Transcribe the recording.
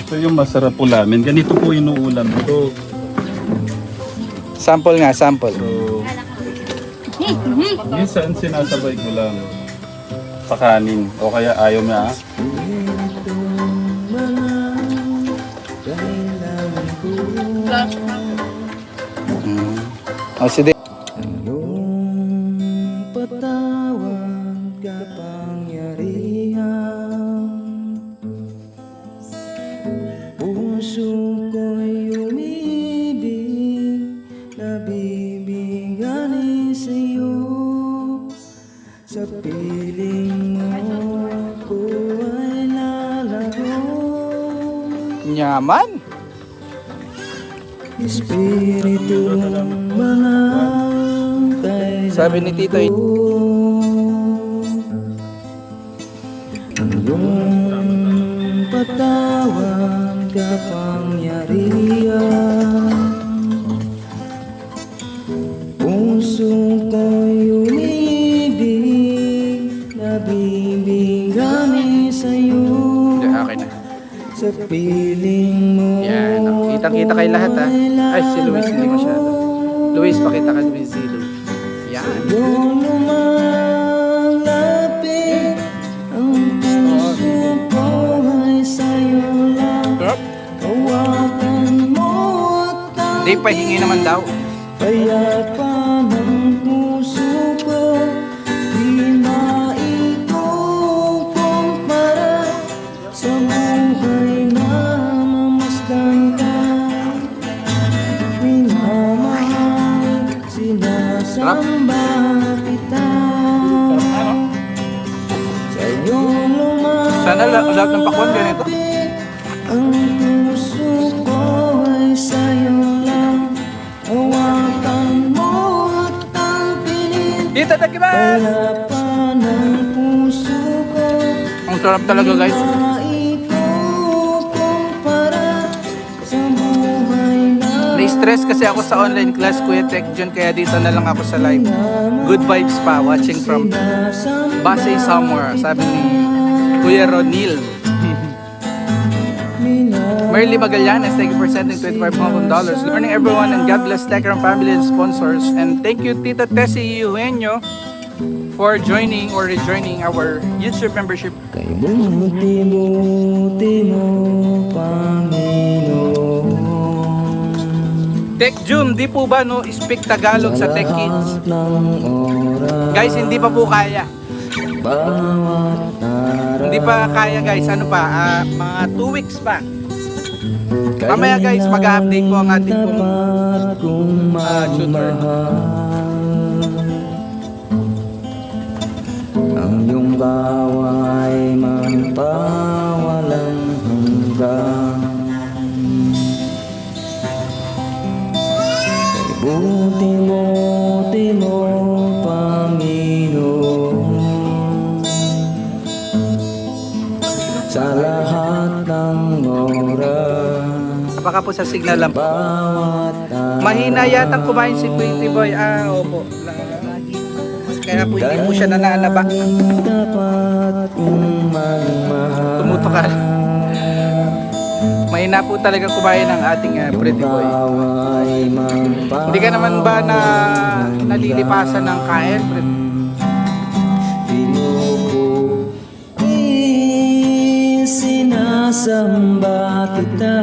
Ito yung masarap ulamin. Ganito po inuulam ito. Sample nga, sample. So, minsan sinasabay ko lang sa kanin. O kaya ayaw niya. O, sige. Iyong patawad kapangyarihan, puso ko'y umibig, nabibigani sa'yo, sa piling mo ko ay lalago. Nyaman. Espiritu banal kay Sabi ni Tito, ang iyong patawad kapangyarihan, puso ko'y umibig, nabibigani sa'yo, akin na. sa piling mo. Yan, kitang-kita kayo lahat ha. Ay, si Luis hindi masyado. Luis, pakita ka si Luis. Yan. Yung lumalapit, ang puso ko ay sa'yo lang. Hawakan mo at ang Hindi, pahingi naman daw. payapan ng puso ko, di maikukumpara sa buhay na mamasdan ka. Minamahal, sinasamba kita, sa'yo Sana lahat ng pakwan ganito. lumapit, ang puso ko ay sa'yo lang. Hawakan mo at ang pinin, Dito, tagiba! payapan ng puso ko, Ang sarap talaga guys. maikukumpara sa buhay na Na-stress kasi ako sa online class, Kuya Tech John, kaya dito na lang ako sa live. Good vibes pa, watching from Basay somewhere, sabi ni Kuya Ronil. Merly Magallanes, thank you for sending $25 million. Good morning everyone and God bless Techram family and sponsors. And thank you Tita Tessie Eugenio for joining or rejoining our YouTube membership. Kay buti-buti mo, Panginoon. Tech Jum, di po ba no speak Tagalog sa Tech Kids? Lahat ng oras, Guys, hindi pa po kaya. bawat araw, Hindi pa kaya guys, ano pa, mga 2 weeks pa. Mamaya guys, mag-update po ang ating pong dapat kong tutor. magmahal. Ang iyong gawa'y magpawalang hanggan. Kay buti-buti mo, Panginoon, sa lahat ng oras, Baka po sa signal lang po. bawat araw, Mahina yatang kumain si Pretty Boy. Opo. Kaya po hindi po siya nananaba. dapat kong magmahal. Tumuto ka. Mahina po talaga kumain ng ating Pretty Boy. Gawa'y magpawalang Hindi ka naman ba na nalilipasan ng kain? sinasamba kita.